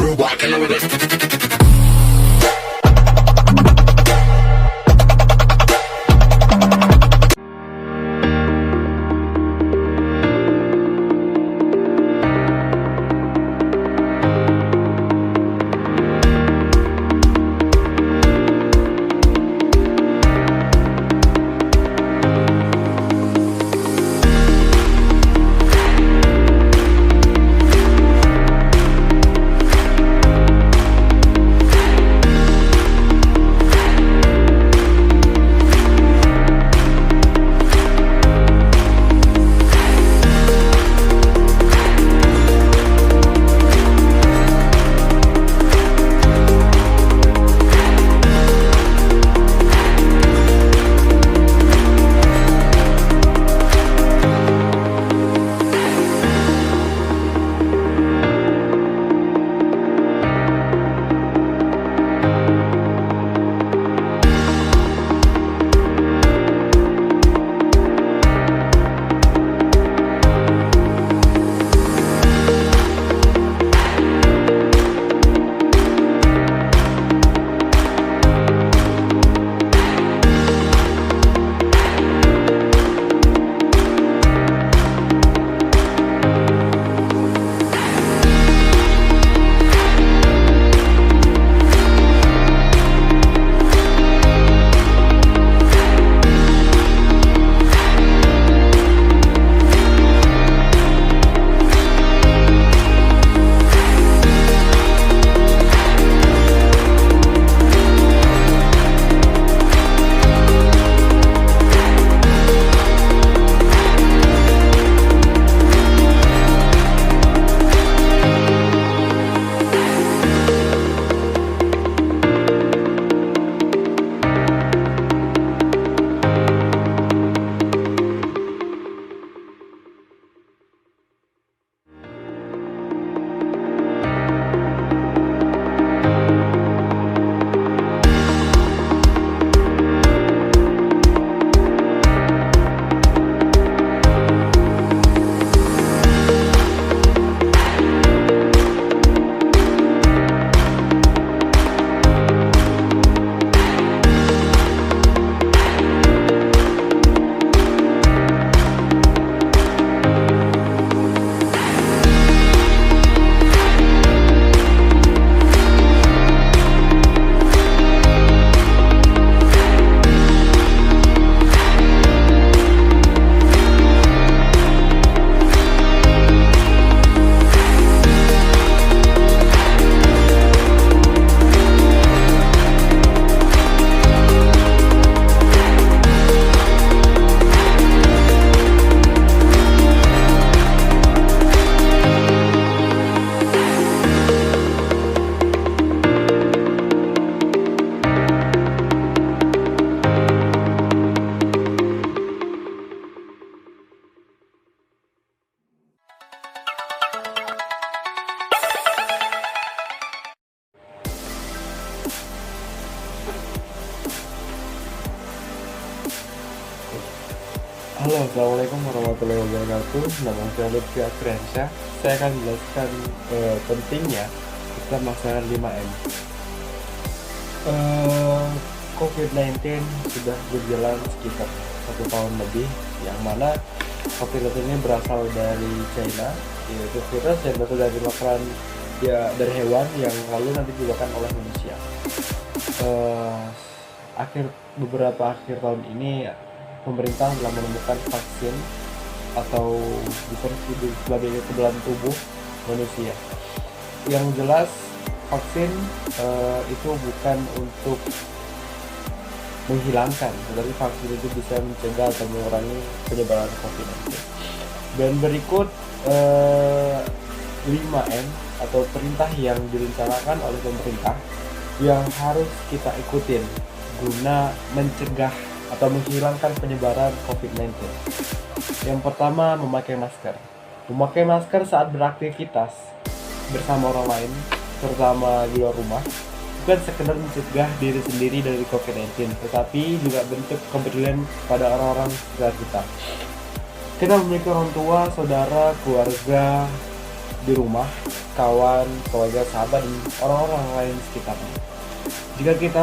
crew walking with it. Halo, assalamualaikum warahmatullahi wabarakatuh. Nama saya Lutfi Akriansyah. Saya akan menjelaskan pentingnya kita melaksanakan 5M. COVID-19 sudah berjalan sekitar 1 tahun lebih, yang mana COVID-19 ini berasal dari China, yaitu virus yang berasal dari makanan dari hewan yang lalu nanti dimakan oleh manusia. Beberapa akhir tahun ini pemerintah telah menemukan vaksin atau disebut sebagai kekebalan tubuh manusia. Yang jelas vaksin itu bukan untuk menghilangkan, tetapi vaksin itu bisa mencegah atau mengurangi penyebaran COVID-19. Dan berikut 5M atau perintah yang direncanakan oleh pemerintah yang harus kita ikutin guna mencegah atau menghilangkan penyebaran COVID-19. Yang pertama, memakai masker. Memakai masker saat beraktivitas bersama orang lain, terutama di luar rumah, bukan sekedar mencegah diri sendiri dari COVID-19, tetapi juga bentuk kepedulian pada orang-orang sekitar kita. Kita memiliki orang tua, saudara, keluarga, di rumah, kawan, keluarga, sahabat, dan orang-orang lain di sekitarnya. Jika kita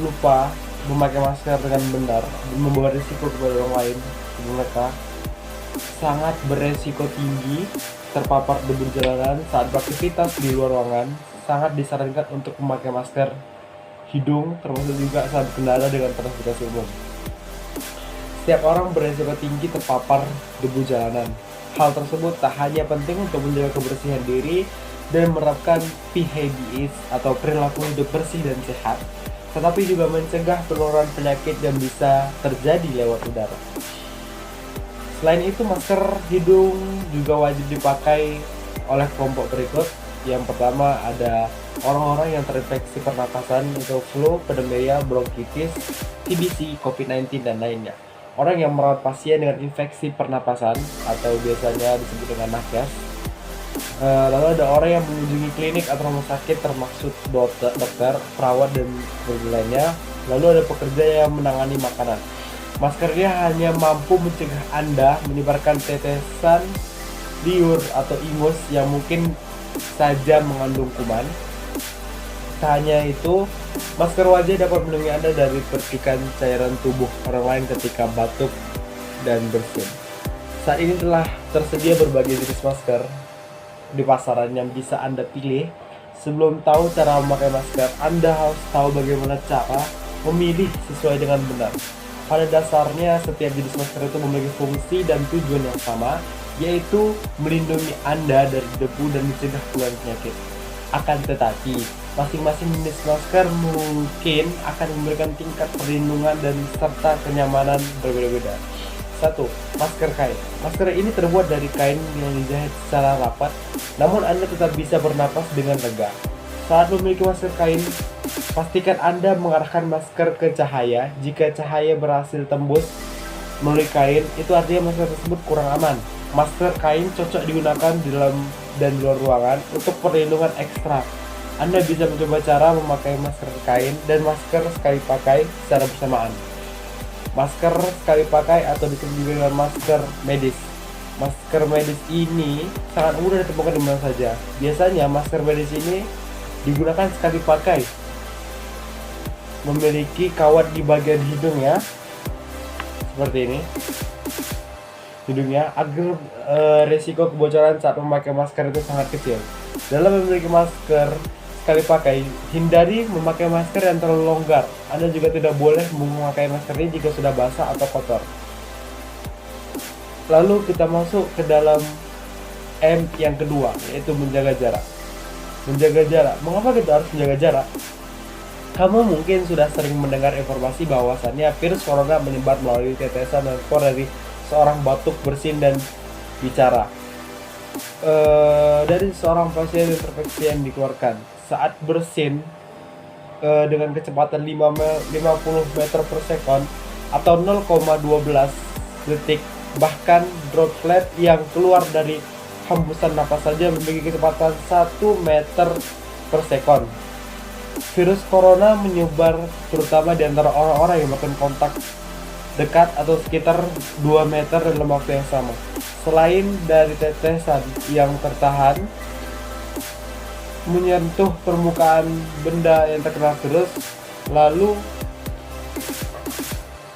lupa memakai masker dengan benar, membawa risiko kepada orang lain, mereka sangat beresiko tinggi terpapar debu jalanan saat beraktivitas di luar ruangan. Sangat disarankan untuk memakai masker hidung, termasuk juga saat berkendara dengan transportasi umum. Setiap orang beresiko tinggi terpapar debu jalanan. Hal tersebut tak hanya penting untuk menjaga kebersihan diri dan menerapkan PHBS atau perilaku hidup bersih dan sehat, tetapi juga mencegah penularan penyakit yang bisa terjadi lewat udara. Selain itu, masker hidung juga wajib dipakai oleh kelompok berikut. Yang pertama ada orang-orang yang terinfeksi pernapasan, itu flu, pneumonia, bronkitis, TBC, COVID-19, dan lainnya. Orang yang merawat pasien dengan infeksi pernapasan atau biasanya disebut dengan nakes. Lalu ada orang yang mengunjungi klinik atau rumah sakit termasuk dokter, perawat, dan lainnya. Lalu ada pekerja yang menangani makanan. Maskernya hanya mampu mencegah Anda menyebarkan tetesan liur atau ingus yang mungkin saja mengandung kuman. Tak hanya itu, masker wajah dapat melindungi Anda dari percikan cairan tubuh orang lain ketika batuk dan bersin. Saat ini telah tersedia berbagai jenis masker di pasaran yang bisa Anda pilih. Sebelum tahu cara memakai masker, Anda harus tahu bagaimana cara memilih sesuai dengan benar. Pada dasarnya, setiap jenis masker itu memiliki fungsi dan tujuan yang sama, yaitu melindungi Anda dari debu dan mencegah penularan penyakit. Akan tetapi, masing-masing jenis masker mungkin akan memberikan tingkat perlindungan dan serta kenyamanan berbeda-beda. 1. Masker kain. Masker ini terbuat dari kain yang dijahit secara rapat, namun Anda tetap bisa bernapas dengan lega. Saat memiliki masker kain, pastikan Anda mengarahkan masker ke cahaya. Jika cahaya berhasil tembus melalui kain, itu artinya masker tersebut kurang aman. Masker kain cocok digunakan di dalam dan luar ruangan untuk perlindungan ekstra. Anda bisa mencoba cara memakai masker kain dan masker sekali pakai secara bersamaan. Masker sekali pakai atau disebut juga dengan masker medis. Masker medis ini sangat mudah ditemukan di mana saja. Biasanya masker medis ini digunakan sekali pakai, memiliki kawat di bagian hidungnya seperti ini, hidungnya, agar resiko kebocoran saat memakai masker itu sangat kecil. Dalam memiliki masker sekali pakai, hindari memakai masker yang terlalu longgar. Anda juga tidak boleh memakai masker ini jika sudah basah atau kotor. Lalu kita masuk ke dalam M yang kedua, yaitu menjaga jarak. Menjaga jarak. Mengapa kita harus menjaga jarak? Kamu mungkin sudah sering mendengar informasi bahwasannya virus corona menyebar melalui tetesan dan spor dari seorang batuk, bersin, dan bicara. Dari seorang pasien terinfeksi yang dikeluarkan saat bersin dengan kecepatan 50 meter per sekon atau 0,12 detik. Bahkan droplet yang keluar dari hembusan napas saja memiliki kecepatan 1 meter per sekon. Virus corona menyebar terutama di antara orang-orang yang melakukan kontak dekat atau sekitar 2 meter dalam waktu yang sama. Selain dari tetesan yang tertahan menyentuh permukaan benda yang terkena virus, lalu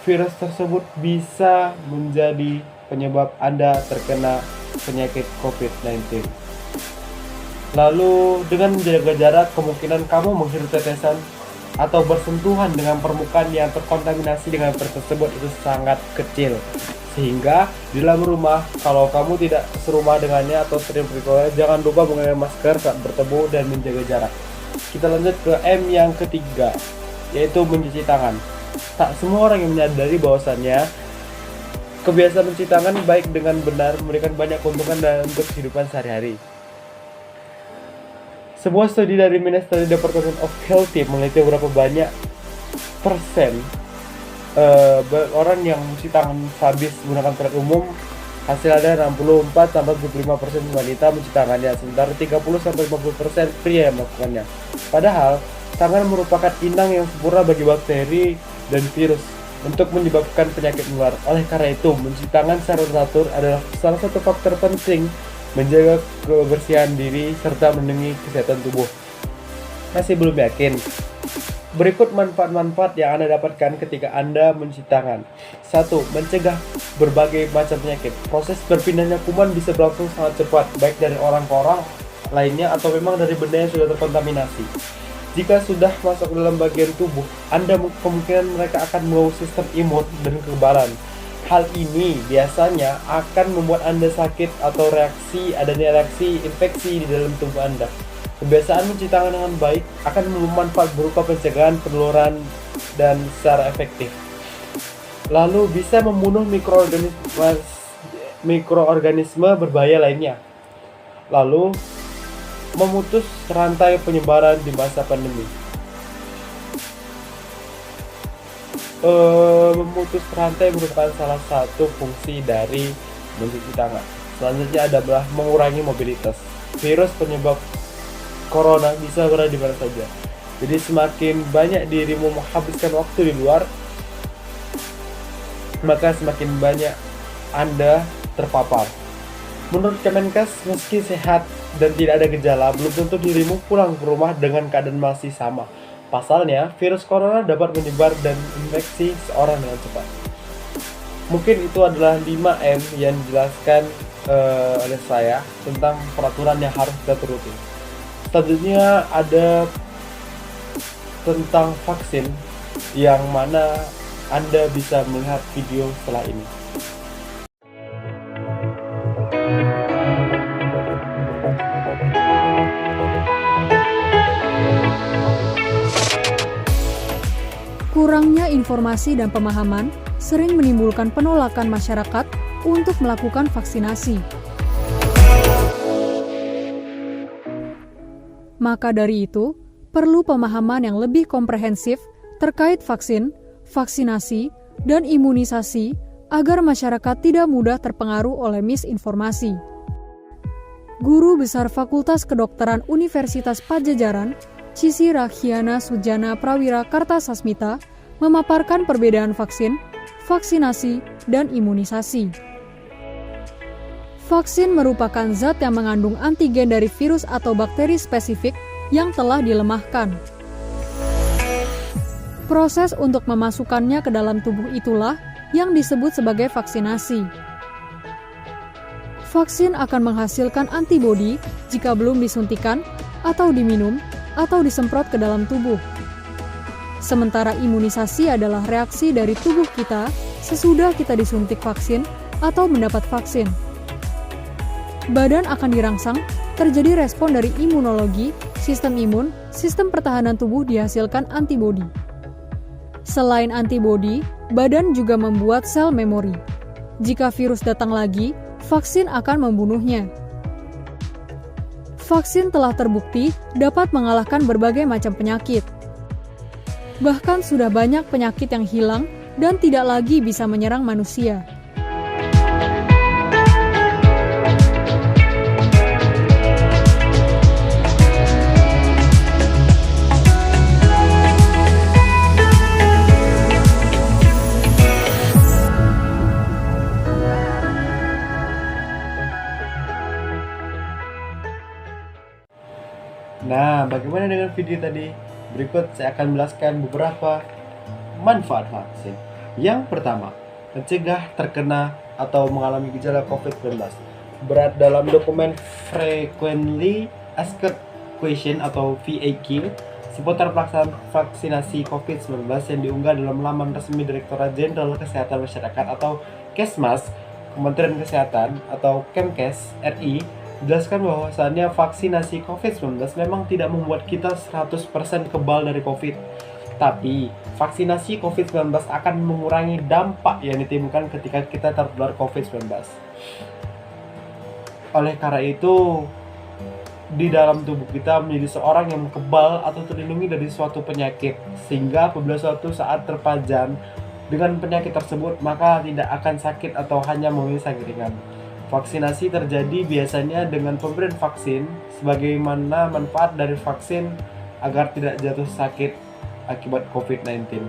virus tersebut bisa menjadi penyebab Anda terkena penyakit COVID-19. Lalu dengan menjaga jarak, kemungkinan kamu menghirup tetesan atau bersentuhan dengan permukaan yang terkontaminasi dengan virus tersebut itu sangat kecil. Sehingga di dalam rumah, kalau kamu tidak serumah dengannya atau sering pergi, jangan lupa menggunakan masker saat bertemu dan menjaga jarak. Kita lanjut ke M yang ketiga, yaitu mencuci tangan. Tak semua orang yang menyadari bahwasannya kebiasaan mencuci tangan baik dengan benar memberikan banyak keuntungan dalam untuk kehidupan sehari-hari. Sebuah studi dari Ministry Department of Health meneliti berapa banyak persen orang yang mencuci tangan habis menggunakan toilet umum. Hasil ada 64-75% wanita mencuci tangannya, sementara 30-50% pria yang melakukannya. Padahal tangan merupakan inang yang sempurna bagi bakteri dan virus untuk menyebabkan penyakit menular. Oleh karena itu, mencuci tangan secara teratur adalah salah satu faktor penting menjaga kebersihan diri, serta melindungi kesehatan tubuh. Masih belum yakin? Berikut manfaat-manfaat yang Anda dapatkan ketika Anda mencuci tangan. 1. Mencegah berbagai macam penyakit. Proses berpindahnya kuman bisa berlangsung sangat cepat, baik dari orang ke orang lainnya atau memang dari benda yang sudah terkontaminasi. Jika sudah masuk ke dalam bagian tubuh, kemungkinan mereka akan membawa sistem imun dan kekebalan. Hal ini biasanya akan membuat Anda sakit atau adanya reaksi infeksi di dalam tubuh Anda. Kebiasaan mencuci tangan dengan baik akan bermanfaat berupa pencegahan penularan dan secara efektif. Lalu bisa membunuh mikroorganisme berbahaya lainnya. Lalu memutus rantai penyebaran di masa pandemi. Memutus rantai merupakan salah satu fungsi dari mencuci tangan. Selanjutnya adalah mengurangi mobilitas. Virus penyebab corona bisa berada di mana saja. Jadi semakin banyak dirimu menghabiskan waktu di luar, maka semakin banyak Anda terpapar. Menurut Kemenkes, meski sehat dan tidak ada gejala, belum tentu dirimu pulang ke rumah dengan keadaan masih sama. Pasalnya, virus corona dapat menyebar dan infeksi seorang dengan cepat. Mungkin itu adalah 5M yang dijelaskan oleh saya tentang peraturan yang harus kita turuti. Selanjutnya ada tentang vaksin, yang mana Anda bisa melihat video setelah ini. Kurangnya informasi dan pemahaman sering menimbulkan penolakan masyarakat untuk melakukan vaksinasi. Maka dari itu, perlu pemahaman yang lebih komprehensif terkait vaksin, vaksinasi, dan imunisasi agar masyarakat tidak mudah terpengaruh oleh misinformasi. Guru Besar Fakultas Kedokteran Universitas Padjadjaran, Cici Rakhiana Sujana Prawira Kartasasmita, memaparkan perbedaan vaksin, vaksinasi, dan imunisasi. Vaksin merupakan zat yang mengandung antigen dari virus atau bakteri spesifik yang telah dilemahkan. Proses untuk memasukkannya ke dalam tubuh itulah yang disebut sebagai vaksinasi. Vaksin akan menghasilkan antibodi jika belum disuntikan atau diminum atau disemprot ke dalam tubuh. Sementara imunisasi adalah reaksi dari tubuh kita sesudah kita disuntik vaksin atau mendapat vaksin. Badan akan dirangsang, terjadi respon dari imunologi, sistem imun, sistem pertahanan tubuh dihasilkan antibodi. Selain antibodi, badan juga membuat sel memori. Jika virus datang lagi, vaksin akan membunuhnya. Vaksin telah terbukti dapat mengalahkan berbagai macam penyakit. Bahkan sudah banyak penyakit yang hilang dan tidak lagi bisa menyerang manusia. Nah, bagaimana dengan video tadi? Berikut saya akan menjelaskan beberapa manfaat vaksin. Yang pertama, mencegah terkena atau mengalami gejala COVID-19. Berat dalam dokumen Frequently Asked Question atau FAQ seputar pelaksanaan vaksinasi COVID-19 yang diunggah dalam laman resmi Direktorat Jenderal Kesehatan Masyarakat atau Kesmas, Kementerian Kesehatan atau Kemkes RI, jelaskan bahwasannya vaksinasi COVID-19 memang tidak membuat kita 100% kebal dari COVID. Tapi, vaksinasi COVID-19 akan mengurangi dampak yang ditimbulkan ketika kita tertular COVID-19. Oleh karena itu, di dalam tubuh kita menjadi seorang yang kebal atau terlindungi dari suatu penyakit, sehingga apabila suatu saat terpajan dengan penyakit tersebut, maka tidak akan sakit atau hanya memiliki sakit ringan. Vaksinasi terjadi biasanya dengan pemberian vaksin, sebagaimana manfaat dari vaksin agar tidak jatuh sakit akibat COVID-19.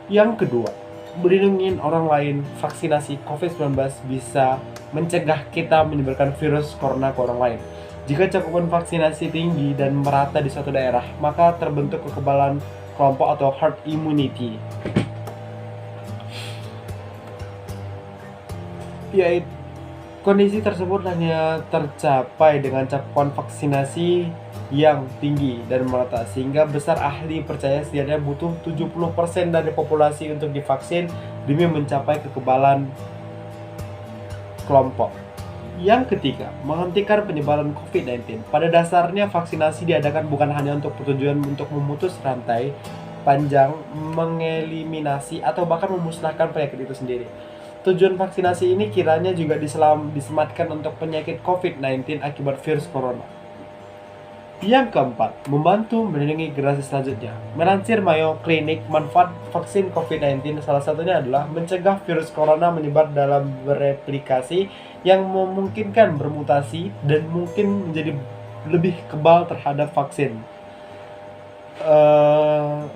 Yang kedua, melindungi orang lain, vaksinasi COVID-19 bisa mencegah kita menyebarkan virus corona ke orang lain. Jika cakupan vaksinasi tinggi dan merata di suatu daerah, maka terbentuk kekebalan kelompok atau herd immunity. Yaitu kondisi tersebut hanya tercapai dengan cakupan vaksinasi yang tinggi dan merata, sehingga besar ahli percaya setidaknya butuh 70% dari populasi untuk divaksin demi mencapai kekebalan kelompok. Yang ketiga, menghentikan penyebaran COVID-19. Pada dasarnya vaksinasi diadakan bukan hanya untuk tujuan untuk memutus rantai panjang, mengeliminasi atau bahkan memusnahkan penyakit itu sendiri. Tujuan vaksinasi ini kiranya juga disematkan untuk penyakit COVID-19 akibat virus corona. Yang keempat, membantu melindungi generasi selanjutnya. Melansir Mayo Clinic, manfaat vaksin COVID-19 salah satunya adalah mencegah virus corona menyebar dalam bereplikasi yang memungkinkan bermutasi dan mungkin menjadi lebih kebal terhadap vaksin.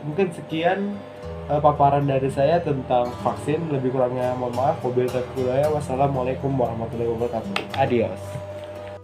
Mungkin sekian paparan dari saya tentang vaksin. Lebih kurangnya mohon maaf. Wabillahi taufiq wal hidayah. Wassalamualaikum warahmatullahi wabarakatuh. Adios.